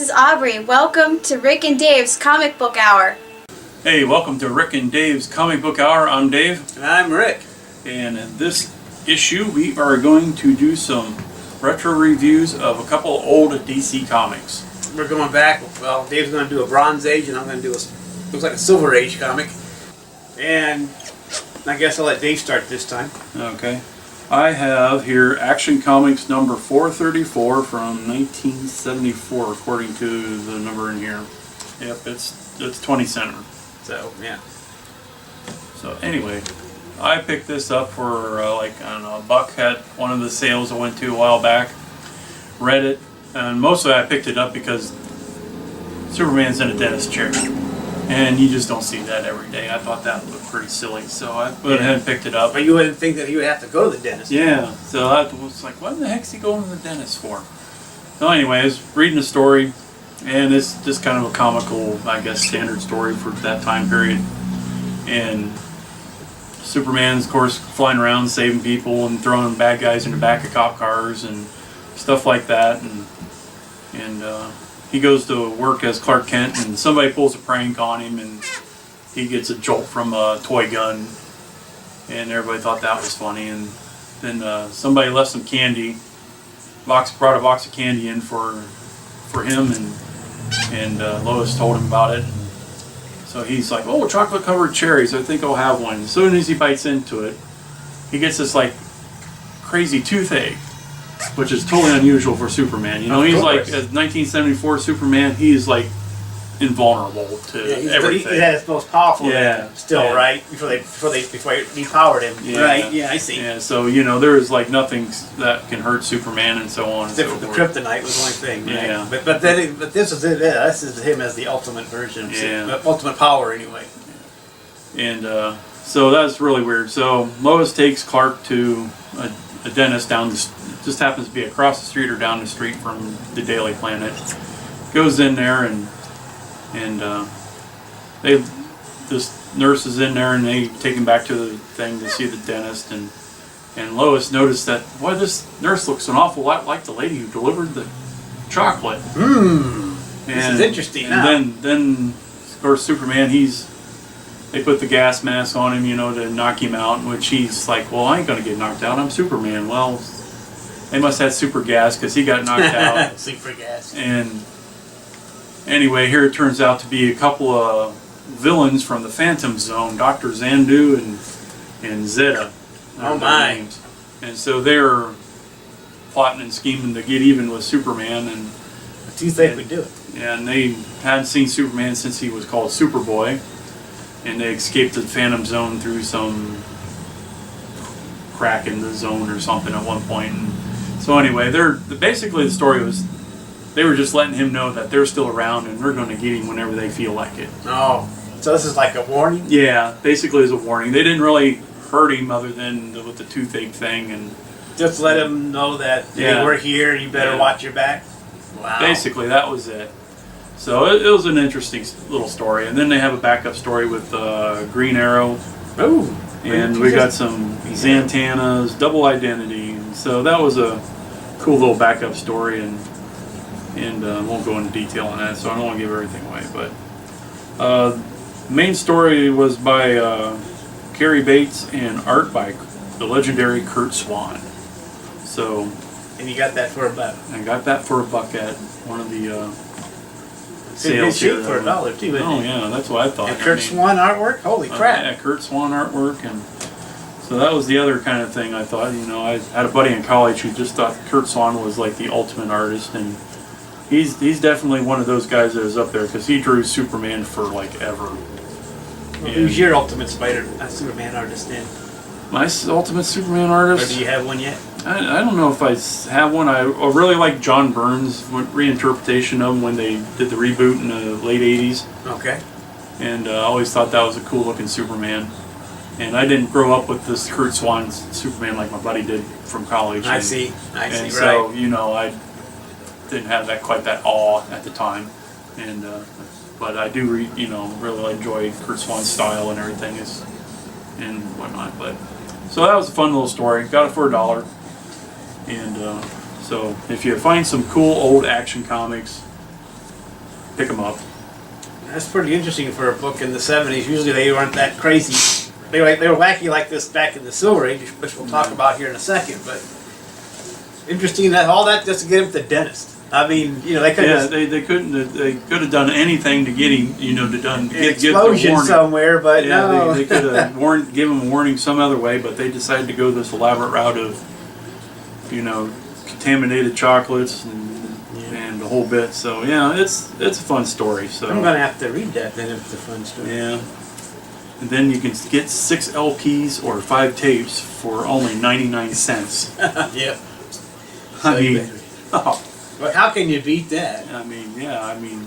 is Aubrey. Welcome to Rick and Dave's Comic Book Hour. Hey, welcome to Rick and Dave's Comic Book Hour. I'm Dave. And I'm Rick. And in this issue, we are going to do some retro reviews of a couple old DC comics. We're going back. Well, Dave's going to do a Bronze Age, and I'm going to do looks like a Silver Age comic. And I guess I'll let Dave start this time. Okay. I have here Action Comics number 434 from 1974, according to the number in here. Yep, it's 20 center. So, yeah. So anyway, I picked this up for I don't know, $1 at one of the sales I went to a while back. Read it, and mostly I picked it up because Superman's in a dentist chair, and you just don't see that every day. I thought that looked pretty silly, so I went ahead and picked it up. But you wouldn't think that he would have to go to the dentist. Yeah, so I was like, what the heck's he going to the dentist for? So anyway, I was reading the story, and it's just kind of a comical, I guess, standard story for that time period. And Superman's, of course, flying around saving people and throwing bad guys in the back of cop cars and stuff like that. And he goes to work as Clark Kent, and somebody pulls a prank on him, and he gets a jolt from a toy gun, and everybody thought that was funny. And then somebody left some candy, brought a box of candy in for him, and Lois told him about it. So he's like, oh, chocolate covered cherries, I think I'll have one. As soon as he bites into it, he gets this like crazy toothache, which is totally unusual for Superman. You know, he's like, as 1974 Superman, he's like invulnerable to everything. He's at his most powerful still, yeah. right? Before they depowered him. Yeah. Right, yeah, I see. Yeah, so, you know, there is like nothing that can hurt Superman and so on and so The forth. Kryptonite was the only thing, right? Yeah. But this is it. This is him as the ultimate version of ultimate power, anyway. And so that's really weird. So Lois takes Clark to a dentist just happens to be across the street or down the street from the Daily Planet. Goes in there and this nurse is in there, and they take him back to the thing to see the dentist, and Lois noticed that, boy, this nurse looks an awful lot like the lady who delivered the chocolate. This is interesting. And then of course Superman, they put the gas mask on him, you know, to knock him out, which he's like, well, I ain't gonna get knocked out, I'm Superman. Well, they must have super gas because he got knocked out. Super gas. And anyway, here it turns out to be a couple of villains from the Phantom Zone, Dr. Zandu and Zeta. Oh my. Names. And so they're plotting and scheming to get even with Superman. And What do you think would do it? and they hadn't seen Superman since he was called Superboy. And they escaped the Phantom Zone through some crack in the zone or something at one point. And so anyway, basically the story was they were just letting him know that they're still around and they're going to get him whenever they feel like it. Oh, so this is like a warning? Yeah, basically as a warning. They didn't really hurt him other than with the toothache thing, and just let him know that hey, we're here and you better watch your back? Wow. Basically, that was it. So it was an interesting little story. And then they have a backup story with Green Arrow. Oh. And we got some Xantana's Double Identity. And so that was a cool little backup story, and won't go into detail on that, so I don't want to give everything away. But main story was by Cary Bates and art by the legendary Curt Swan. So. And you got that for $1? I got that for $1 at one of the sales here. For $1 too, isn't it? Oh yeah, that's what I thought. And Curt Swan artwork? Holy crap. Yeah, Curt Swan artwork, and so that was the other kind of thing I thought. You know, I had a buddy in college who just thought Curt Swan was like the ultimate artist, and he's definitely one of those guys that is up there because he drew Superman for like ever. Well, who's your ultimate Superman artist then? My ultimate Superman artist? Or do you have one yet? I don't know if I have one. I really like John Byrne's reinterpretation of him when they did the reboot in the late 80s. Okay. And I always thought that was a cool looking Superman. And I didn't grow up with this Curt Swan Superman like my buddy did from college. I see, right. So, you know, I didn't have quite that awe at the time. And but I do, really enjoy Curt Swan's style and everything and whatnot. But so that was a fun little story. Got it for $1. And so if you find some cool old Action Comics, pick them up. That's pretty interesting for a book in the 70s. Usually they weren't that crazy. They were wacky like this back in the Silver Age, which we'll talk about here in a second. But interesting that all that just to get him to the dentist. I mean, you know, they could. Yeah, they couldn't. They could have done anything to get him, you know, to get the explosion warning somewhere, but yeah, no. they could have give him a warning some other way, but they decided to go this elaborate route of, you know, contaminated chocolates and the whole bit. So yeah, it's a fun story. So I'm gonna have to read that then if it's a fun story. Yeah, and then you can get 6 LPs or 5 tapes for only 99 cents. Yep. I mean, But how can you beat that? I mean, yeah, I mean.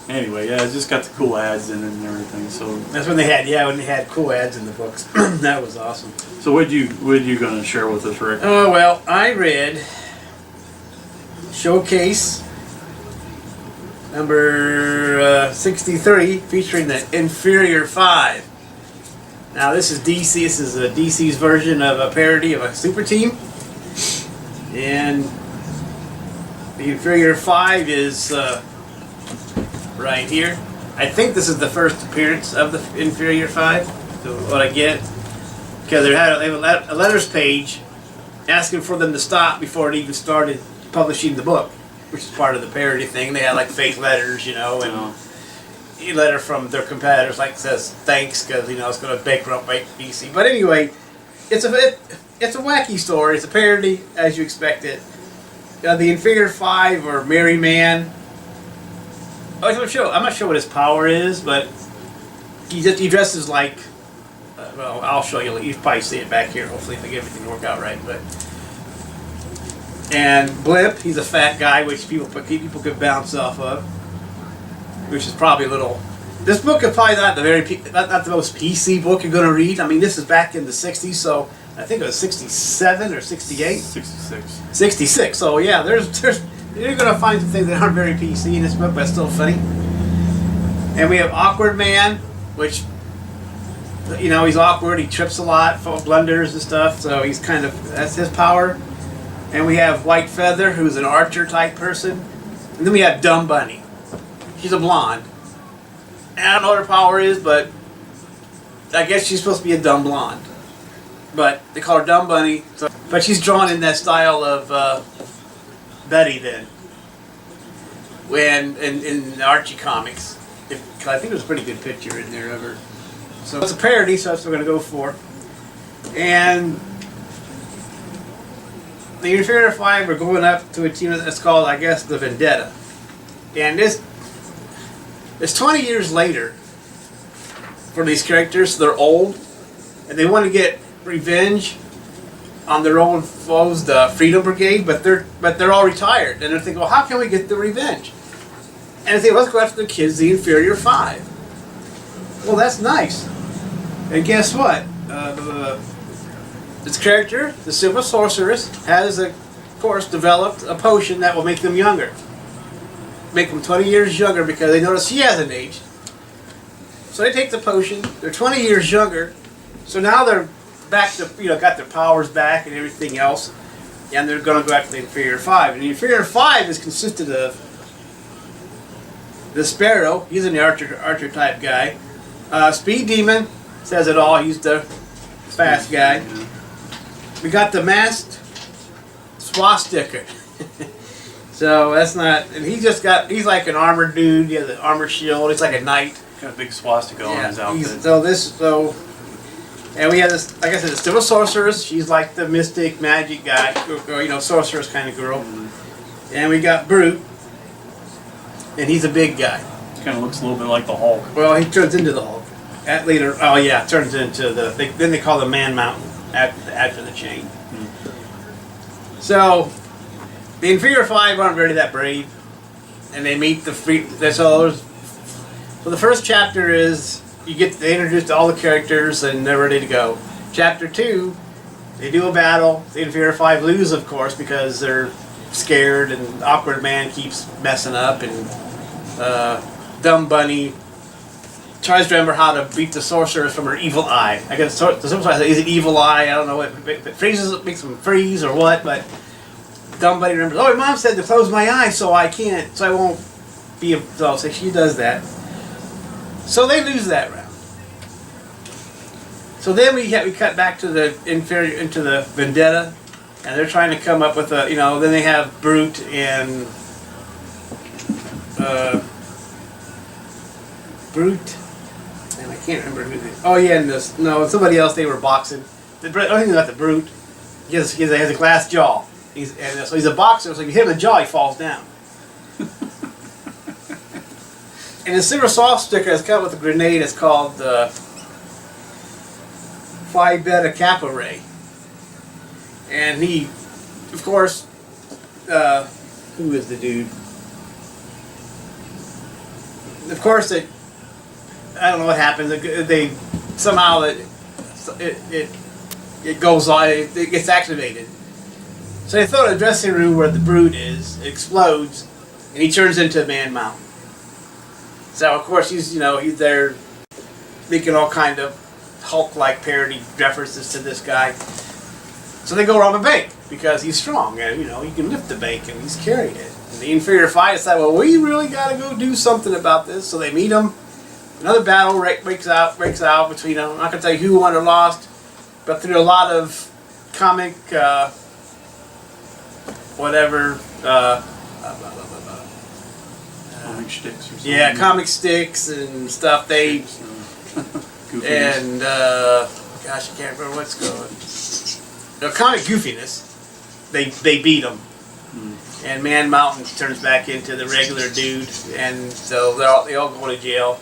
Anyway, yeah, it's just got the cool ads in it and everything. So That's when they had cool ads in the books. That was awesome. So what you gonna share with us, Rick? Oh well, I read Showcase number 63, featuring the Inferior 5. Now this is DC. This is a DC's version of a parody of a super team, and the Inferior 5 is right here. I think this is the first appearance of the Inferior 5. So what I get, because they have a letters page asking for them to stop before it even started publishing the book, which is part of the parody thing. They had like fake letters, you know, and a letter from their competitors like says thanks because you know it's going to bankrupt DC. But anyway, it's a wacky story. It's a parody as you expect it. The Inferior 5 or Merry Man. I'm not sure what his power is, but he dresses like. Well, I'll show you. You probably see it back here. Hopefully, if I get everything to work out right. And Blimp, he's a fat guy, which people could bounce off of, which is probably a little. This book is probably not the most PC book you're going to read. I mean, this is back in the '60s, so I think it was '67 or '68. 66. 66. So yeah, you're going to find some things that aren't very PC in this book, but still funny. And we have Awkward Man, which. You know, he's awkward, he trips a lot, full of blunders and stuff, so he's that's his power. And we have White Feather, who's an archer type person. And then we have Dumb Bunny. She's a blonde. And I don't know what her power is, but I guess she's supposed to be a dumb blonde. But they call her Dumb Bunny. But she's drawn in that style of Betty then. When in the Archie comics. I think there's a pretty good picture in there of her. So it's a parody, so that's what we're going to go for. And the Inferior 5 are going up to a team that's called, I guess, the Vendetta. And it's 20 years later for these characters. They're old, and they want to get revenge on their own foes, the Freedom Brigade, but they're all retired. And they're thinking, well, how can we get the revenge? And they think, let's go after the kids, the Inferior 5. Well, that's nice. And guess what? This character, the Silver Sorceress, has, of course, developed a potion that will make them younger. Make them 20 years younger because they notice she hasn't aged. So they take the potion, they're 20 years younger, so now they're back to, got their powers back and everything else, and they're going to go after the Inferior 5. And the Inferior 5 is consisted of the Sparrow, he's an archer type guy, Speed Demon, says it all, he's the fast guy. We got the Masked Swastika. So that's not, and he's like an armored dude, he has an armored shield, he's like a knight. Got a big swastika on his outfit. And we have this, like I said, the Silver Sorceress, she's like the mystic magic guy, sorceress kind of girl. Mm-hmm. And we got Brute, and he's a big guy. Kind of looks a little bit like the Hulk. Well, he turns into the Hulk. Turns into then they call the Man Mountain after the chain. Mm-hmm. So, the Inferior 5 aren't really that brave, and they meet the so the first chapter is they introduce all the characters and they're ready to go. Chapter 2, they do a battle. The Inferior 5 lose, of course, because they're scared and Awkward Man keeps messing up, and Dumb Bunny tries to remember how to beat the sorceress from her evil eye. I guess the sorceress is an evil eye. I don't know what it freezes, makes them freeze or what, but Dumb Bunny remembers. Oh, my mom said to close my eyes so I won't So she does that. So they lose that round. So then we cut back to the inferior into the vendetta, and they're trying to come up with a then they have Brute and Brute, and I can't remember who they. Oh yeah, and somebody else they were boxing. The only thing about the Brute, he has a glass jaw. So he's a boxer. So if you hit him in the jaw, he falls down. And the Silver Soft Sticker has come with a grenade. It's called Phi Beta Kappa Ray. And he, of course, who is the dude? Of course, I don't know what happens. They somehow it goes on. It gets activated. So they throw it in the dressing room where the Brute is. It explodes, and he turns into a man mountain. So of course he's there making all kind of Hulk-like parody references to this guy. So they go rob a bank because he's strong and he can lift the bank and he's carrying it. And the inferior five decide, well, we really got to go do something about this. So they meet him. Another battle breaks out between them. I'm not gonna tell you who won or lost, but through a lot of comic comic sticks or something. Yeah, comic sticks and stuff. And gosh, I can't remember what's going. The comic goofiness. They beat them, and Man Mountain turns back into the regular dude, and so they all go to jail.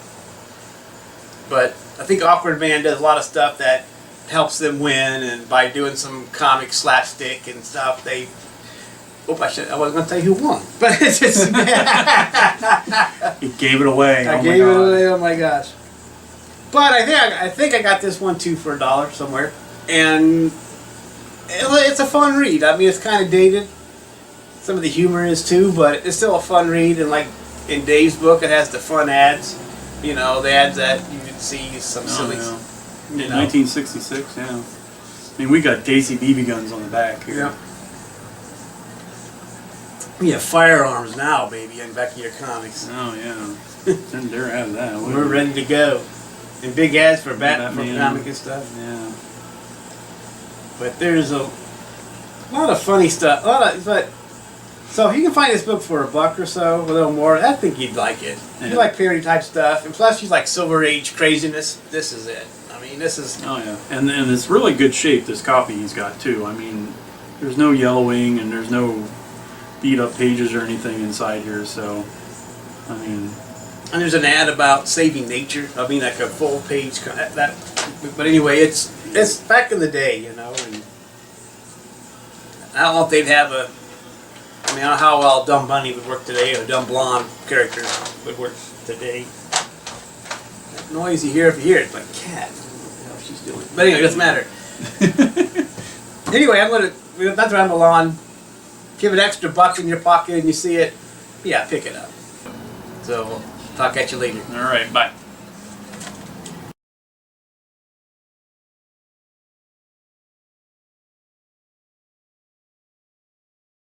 But I think Awkward Man does a lot of stuff that helps them win, and by doing some comic slapstick and stuff, they. I wasn't going to tell you who won, but it's just. He gave it away. I gave it away. Oh my gosh! But I think I got this one too for $1 somewhere, and it's a fun read. I mean, it's kind of dated. Some of the humor is too, but it's still a fun read. And like in Dave's book, it has the fun ads. The ads that you can see some silly. Yeah. 1966. Yeah. I mean, we got Daisy BB guns on the back here. Yeah. We have firearms now, baby, in the back of your comics. Oh yeah. Didn't dare have that. We're ready to go. And big ads for Batman comic and stuff. Yeah. But there's a lot of funny stuff. So if you can find this book for $1 or so, a little more, I think you'd like it. If you like parody type stuff, and plus you like Silver Age craziness, this is it. I mean, this is. Oh yeah, and it's really good shape. This copy he's got too. I mean, there's no yellowing and there's no beat up pages or anything inside here. So, I mean. And there's an ad about saving nature. I mean, like a full page. That. But anyway, it's back in the day, And I don't know if they'd have a. I mean, I don't know how well Dumb Bunny would work today, or Dumb Blonde character would work today. That noise you hear if you hear it, it's like cat. I don't know what she's doing. But anyway, it doesn't matter. Anyway, we're not to ramble on. Give an extra $1 in your pocket and you see it, yeah, pick it up. So, we'll talk at you later. All right, bye.